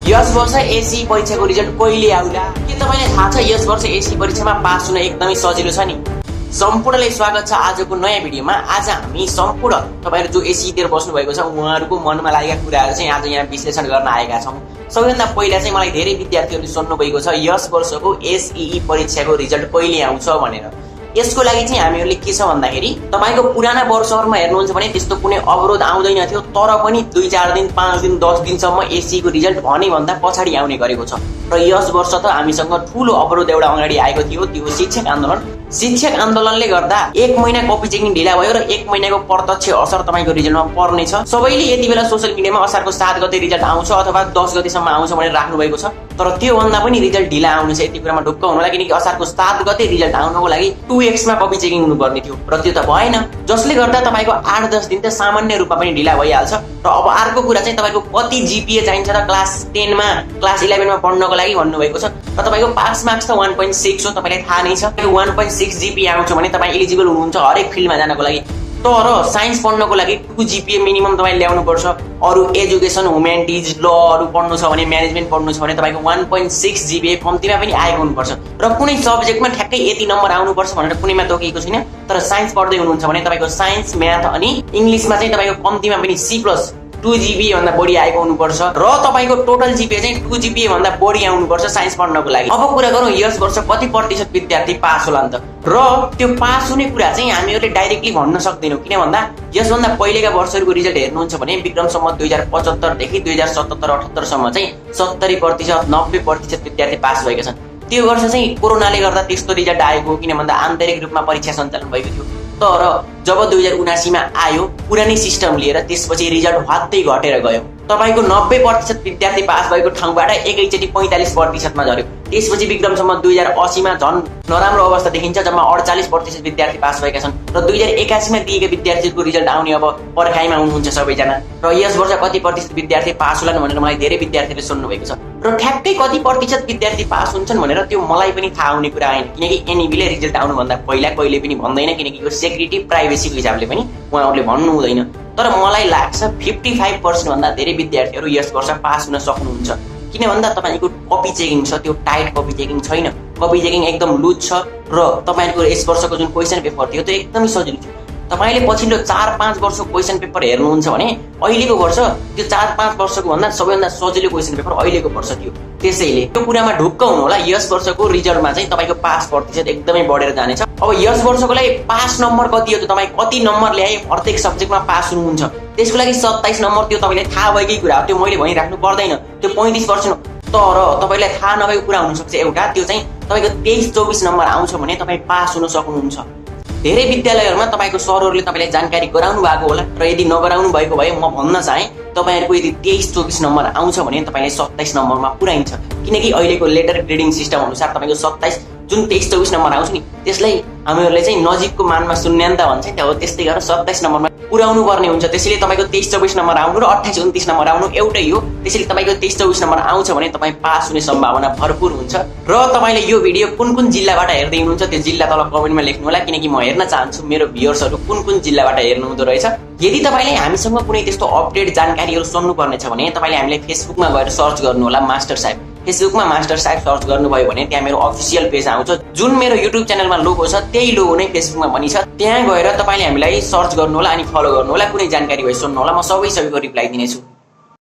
यस वर्ष एसी परीक्षाको रिजल्ट कहिले आउला? के तपाईलाई थाहा छ यस वर्ष एसी परीक्षामा पास हुन एकदमै सजिलो छ नि? सम्पूर्णलाई स्वागत छ आजको नयाँ भिडियोमा। आज हामी सम्पूर्ण तपाईहरु जो एसी दिएर बस्नु भएको छ उहाँहरुको मनमा लागेका कुराहरु चाहिँ आज यहाँ विश्लेषण गर्न आएका छौं। सबैभन्दा पहिला चाहिँ मलाई धेरै विद्यार्थीहरुले सोध्नु भएको छ यस वर्षको एसईई परीक्षाको रिजल्ट कहिले आउँछ भनेर। यसको लागि चाहिँ हामीहरुले के छ भन्दाखेरि तपाईको पुराना वर्षहरुमा हेर्नुहुन्छ भने त्यस्तो कुनै अवरोध आउँदैन थियो, तर पनि 2-4 दिन 5 दिन 10 दिनसम्म एसई को रिजल्ट भने भन्दा पछाडी आउने गरेको छ। र यस वर्ष त हामीसँग ठूलो अवरोध एउटा अगाडि आएको थियो, त्यो शिक्षक आन्दोलन। शिक्षक आन्दोलनले गर्दा 1 महिना कपी चेकिङ ढिला भयो र 1 महिनाको प्रत्यक्ष असर तपाईको रिजल्टमा पर्नेछ। सबैले यति बेला सोशल मिडियामा असारको 7 गते रिजल्ट आउँछ अथवा 10 गतेसम्म आउँछ भनेर राख्नु भएको छ, तर त्यो भन्दा पनि रिजल्ट ढिला आउनेछ। यति कुरामा ढुक्क हुनुला, किनकि असारको 7 गते रिजल्ट आउनको लागि 2x मा कपी चेकिङ हुनुपर्ने थियो र त्यो त भएन, जसले गर्दा तपाईको 8-10 दिन त सामान्य रूपमा पनि ढिला भइहाल्छ। र अब अर्को कुरा चाहिँ तपाईको कति जीपीए चाहिन्छ र क्लास 10 मा क्लास 11 मा पढ्नको लागि भन्नु भएको छ। र तपाईको पास मार्क्स त 1.6 हो, तपाईलाई थाहा नै छ। 1.6 जीपीए आउँछ भने तपाई एलिजिबल हुनुहुन्छ हरेक फिल्डमा जानको लागि। तर साइन्स पढ्नको लागि 2 जीपीए मिनिमम तपाईले ल्याउनु पर्छ। अरु एजुकेसन, ह्युम्यानिटिज, ल अरु पढ्नु छ भने, म्यानेजमेन्ट पढ्नु छ भने तपाईको 1.6 जीपीए कम्तिमा पनि आएको हुनुपर्छ। र कुनै सब्जेक्टमा ठ्याक्कै यति नम्बर आउनुपर्छ भनेर कुनैमा तोकिएको छैन। तर साइन्स पढ्दै हुनुहुन्छ भने तपाईको साइन्स, म्याथ अनि इंग्लिशमा चाहिँ तपाईको कम्तिमा पनि C+2 जीपीए भन्दा बढी आएको हुनुपर्छ र तपाईको टोटल जीपीए चाहिँ 2 जीपीए भन्दा बढी आउनुपर्छ साइन्स पढ्नको लागि। अब कुरा गरौँ यस वर्ष कति प्रतिशत विद्यार्थी पास होलान् त? र त्यो पास हुने कुरा चाहिँ हामीहरुले डाइरेक्टली भन्न सक्दैनौं। किन भन्दा यसभन्दा पहिलेका वर्षहरुको रिजल्ट हेर्नुहुन्छ भने विक्रम सम्मत 2075 देखि 2077-78 सम्म चाहिँ 70%, 90% विद्यार्थी पास भएका छन्। त्यो वर्ष चाहिँ कोरोनाले गर्दा त्यस्तो रिजल्ट आएको, किन भन्दा आन्तरिक रूपमा परीक्षा सञ्चालन भएको थियो। तर जब 2079 मा आयो पुरानै सिस्टम लिएर, त्यसपछि रिजल्ट हत्तै घटेर गयो। तपाईको 90% विद्यार्थी पास भएको ठाउँबाट एकैचोटी 45% मा झर्यो। त्यसपछि विक्रम सम्मत 2080 मा झन् नराम्रो अवस्था देखिन्छ, जम्मा 48% विद्यार्थी पास भएका छन्। र 2081 मा दिएका विद्यार्थीको रिजल्ट आउने अब पर्खाइमा हुनुहुन्छ सबैजना। र यस वर्ष कति प्रतिशत विद्यार्थी पास होलान् भनेर मलाई धेरै विद्यार्थीले सोध्नु भएको छ। र ठ्याक्कै कति प्रतिशत विद्यार्थी पास हुन्छन् भनेर त्यो मलाई पनि थाहा हुने कुरा हैन, किनकि एनईबीले रिजल्ट आउनु भन्दा पहिला कहिले पनि भन्दैन, किनकि यो सेक्युरिटी प्राइभेसीको हिसाबले पनि उहाँहरुले भन्नु हुँदैन। तर मलाई लाग्छ 55% भन्दा धेरै विद्यार्थीहरु यस वर्ष पास हुन सक्नुहुन्छ। किन भन्दा तपाईको कपी चेकिङ छ, त्यो टाइट कपी चेकिङ छैन। कपी चेकिङ एकदम लुज छ र तपाईहरुको यस वर्षको जुन क्वेशन पेपर थियो त्यो एकदमै सजिलो थियो। तपाईले पछिल्लो 4-5 वर्षको क्वेशन पेपर हेर्नुहुन्छ भने अहिलेको वर्ष त्यो 4-5 वर्षको भन्दा सबैभन्दा सजिलो क्वेशन पेपर अहिलेको वर्ष थियो। त्यसैले त्यो कुरामा ढुक्क हुनु होला। यस वर्षको रिजल्टमा चाहिँ तपाईको पास प्रतिशत एकदमै बढेर जानेछ। अब यस वर्षको लागि पास नम्बर कति हो त? तपाई कति नम्बर ल्याए प्रत्येक सब्जेक्टमा पास हुनुहुन्छ? त्यसको लागि 27 नम्बर, त्यो तपाईलाई थाहा भएकै कुरा हो, त्यो मैले भनिराख्नु पर्दैन। त्यो 35% हो। तर तपाईलाई थाहा नभएको कुरा हुन सक्छ एउटा, त्यो चाहिँ तपाईको 23-24 नम्बर आउँछ भने तपाई पास हुन सक्नुहुन्छ। धेरै विद्यालयहरुमा तपाईको सरहरुले तपाईलाई जानकारी गराउनु भएको होला, र यदि नगराउनु भएको भए म भन्न चाहे तपाईहरुको यदि 23-24 नम्बर आउँछ भने तपाईलाई 27 नम्बरमा पुर्याइन्छ। किनकि अहिलेको लेटर ग्रेडिङ सिस्टम अनुसार तपाईको 27 जुन 23-24 नम्बर आउँछ नि त्यसलाई हामीहरुले चाहिँ नजिकको मानमा शून्यान्त भन्छ नि, हो त्यस्तै गरेर 27 नम्बरमा पुर्याउनु पर्ने हुन्छ। त्यसैले तपाईको 23-24 नम्बर आउनु र 28-29 नम्बर आउनु एउटै हो। त्यसैले तपाईको 23-24 नम्बर आउँछ भने तपाई पास हुने सम्भावना भरपूर हुन्छ। र तपाईले यो भिडियो कुन जिल्लाबाट हेर्दै हुनुहुन्छ त्यो जिल्ला तल कमेन्टमा लेख्नु होला, किनकि म हेर्न चाहन्छु मेरो भ्युअर्सहरु कुन जिल्लाबाट हेर्नु हुँदो रहेछ। यदि तपाईले हामीसँग कुनै त्यस्तो अपडेट जानकारीहरु सुन्नु पर्ने छ भने तपाईले हामीले फेसबुकमा गएर सर्च गर्नु होला मास्टर साहेब। फेसबुकमा मास्टर साहेब सर्च गर्नुभयो भने त्यहाँ मेरो अफिसियल पेज आउँछ। जुन मेरो युट्युब च्यानलमा लोगो छ त्यही लोगो नै फेसबुकमा पनि छ। त्यहाँ गएर तपाईले हामीलाई सर्च गर्नु होला अनि फलो गर्नु होला। कुनै जानकारी भए सुन्नु होला, म सबैको रिप्लाई दिनेछु।